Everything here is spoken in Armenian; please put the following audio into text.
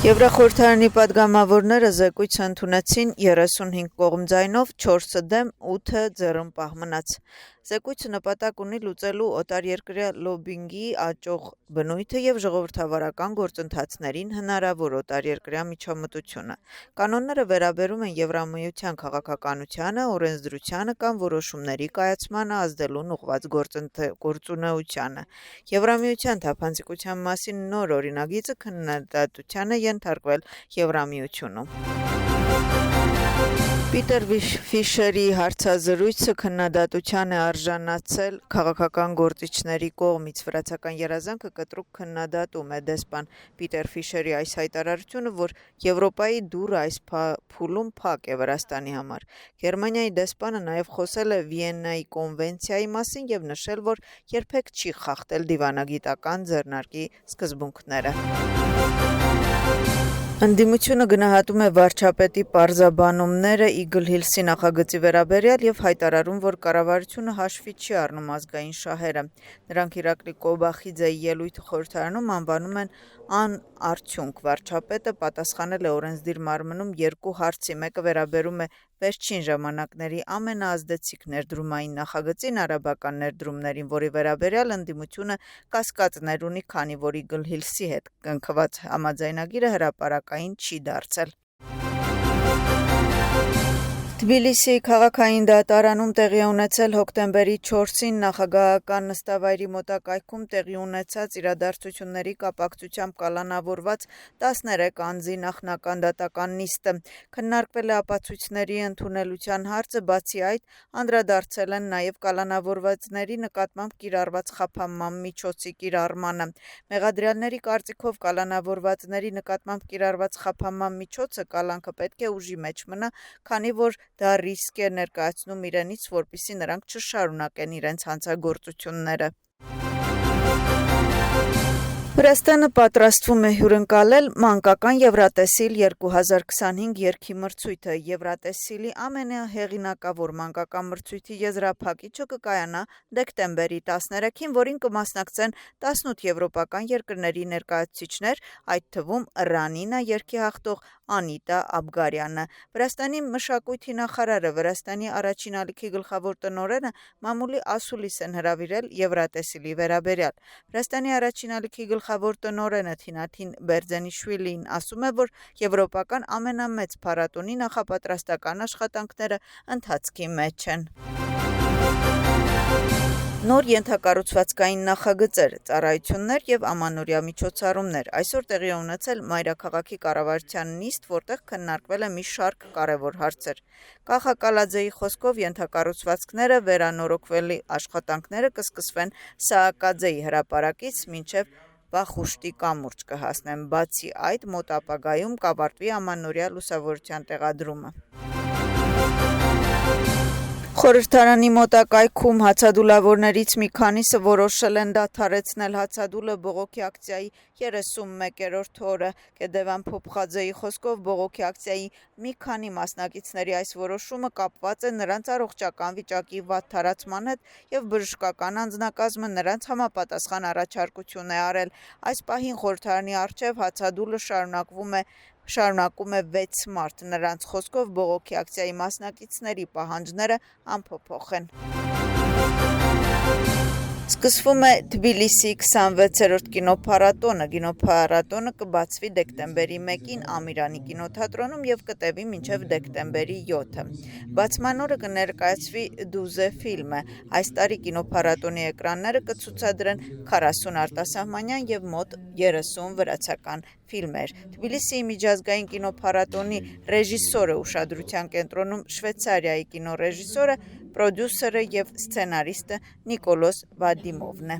Եվրախորհրդարանի պատգամավորները զեկույց ընդունեցին 35 կողմձայնով, 4 դեմ, 8 ձեռնպահ մնաց։ Զեկույցը նպատակ ունի լուծելու օտարերկրյա լոբբինգի աճող բնույթը և ժողովրդավարական գործընթացներին հնարավոր օտարերկրյա միջամտությունը։ Կանոնները վերաբերում են Եվրամիության քաղաքականությանը, օրենսդրությանը կամ որոշումների կայացմանը ազդելուն ուղղված գործունեությանը։ Եվրամիության թափանցիկության մասին նոր օրինագիծը քննադատության է ենթարկվել Եվրամիությունում։ Պիտեր Ֆիշերի հարցազրույցը քննադատության է արժանացել քաղաքական գործիչների կողմից։ Վրացական երազանքը կտրուկ քննադատում է դեսպան Պիտեր Ֆիշերի այս հայտարարությունը, որ Եվրոպայի դուռը այս փուլում փակ է Վրաստանի համար։ Գերմանիայի դեսպանը նաև խոսել է Վիեննայի կոնվենցիայի մասին և նշել, որ երբեք չի խախտել դիվանագիտական ձեռնարկի սկզբունքները։ Ընդդիմությունը գնահատում է վարչապետի պարզաբանումները Իգլհիլսի նախագծի վերաբերյալ և հայտարարում, որ կառավարությունը հաշվի չի առնում ազգային շահերը։ Նրանք Իրակլի Կոբախիձեի ելույթը խորհրդարանում անվանում են անարդյունք։ Վարչապետը պատասխանել է օրենսդիր մարմնում երկու հարցի, մեկը վերաբերում է վերջին ժամանակների ամենաազդեցիկ ներդրումային նախագծին արաբական ներդրումներին, որի վերաբերյալ ընդդիմությունը կասկածներ ունի, քանի որ Իգլհիլսի հետ կնքված համաձայնագիրը հրապարակային չի դարձել։ Թբիլիսիի քաղաքային դատարանում տեղի ունեցել հոկտեմբերի 4-ին նախագահական նստավայրի մոտակայքում տեղի ունեցած իրադարձությունների կապակցությամբ կալանավորված 13 անձի նախնական դատական նիստը։ Քննարկվել է ապացույցների ընդունելության հարցը, բացի այդ անդրադարձել են նաև կալանավորվածների նկատմամբ կիրառված խափանման միջոցի կիրառմանը։ Մեղադրյալների կարծիքով կալանավորվածների նկատմամբ կիրառված խափանման միջոցը կալանքը պետք է ուժի մեջ մնա, քանի որ դա ռիսկ է ներկայացնում իրենից, որպեսզի նրանք չշարունակեն իրենց հանցագործությունները։ Վրաստանը պատրաստվում է հյուրընկալել մանկական Եվրատեսիլ 2025 երգի մրցույթը։ Եվրատեսիլի ամենահեղինակավոր մանկական մրցույթի եզրափակիչը կկայանա դեկտեմբերի 13-ին, որին կմասնակցեն 18 եվրոպական երկրների ներկայացուցիչներ, այդ թվում Ռանինա երգի հաղթող Անիտա Աբգարյանը։ Վրաստանի մշակույթի նախարարը, Վրաստանի առաջին ալիքի գլխավոր տնօրենը մամուլի ասուլիս են հրավիրել Եվրատեսիլի վերաբերյալ։ Վրաստանի առաջին ալիքի գլխավոր տնօրենը Թինաթին Բերձենիշվիլին ասում է, որ եվրոպական ամենամեծ փառատոնի նախապատրաստական աշխատանքները ընթացքի մեջ են։ Նոր ենթակառուցվածքային նախագծեր, ծառայություններ և ամանորյա միջոցառումներ։ Այսօր տեղի է ունեցել Մայրաքաղաքի կառավարության նիստ, որտեղ քննարկվել է մի շարք կարևոր հարցեր։ Կախա Կալաձեի խոսքով ենթակառուցվածքները վերանորոգվելի աշխատանքները կսկսվեն Սաակաձեի հրապարակից մինչև Վախուշտի կամուրջ կհասնեն։ Բացի այդ, մոտ ապագայում կավարտվի ամանորյա լուսավորության տեղադրումը։ Խորհրդարանի մոտակայքում հացադուլավորներից մի քանիսը որոշել են դադարեցնել հացադուլը բողոքի ակցիայի 31-րդ օրը։ Կեդևան Փոփխաձեի խոսքով բողոքի ակցիայի մի քանի մասնակիցների այս որոշումը կապված է նրանց առողջական վիճակի վատթարացման հետ և բժշկական անձնակազմը նրանց համապատասխան առաջարկություն է արել։ Այս պահին խորհրդարանի առջև հացադուլը շարունակում է 6 մարդ։ Նրանց խոսքով բողոքի ակցիայի մասնակիցների պահանջները անփոփոխ են։ Սկսվում է Թբիլիսիի 26-րդ կինոփառատոնը։ Կինոփառատոնը կբացվի դեկտեմբերի 1-ին Ամիրանի կինոթատրոնում և կտևի մինչև դեկտեմբերի 7-ը։ Բացման օրը կներկայացվի Դուզե ֆիլմը։ Այս տարի կինոփառատոնի էկրանները կցուցադրեն 40 արտասահմանյան և մոտ 30 վրացական ֆիլմեր։ Թբիլիսիի միջազգային կինոփառատոնի ռեժիսորը ուշադրության կենտրոնում Շվեյցարիայի կինոռեժիսորը, պրոդյուսերը և սցենարիստը Նիկոլոս Վադիմովն է։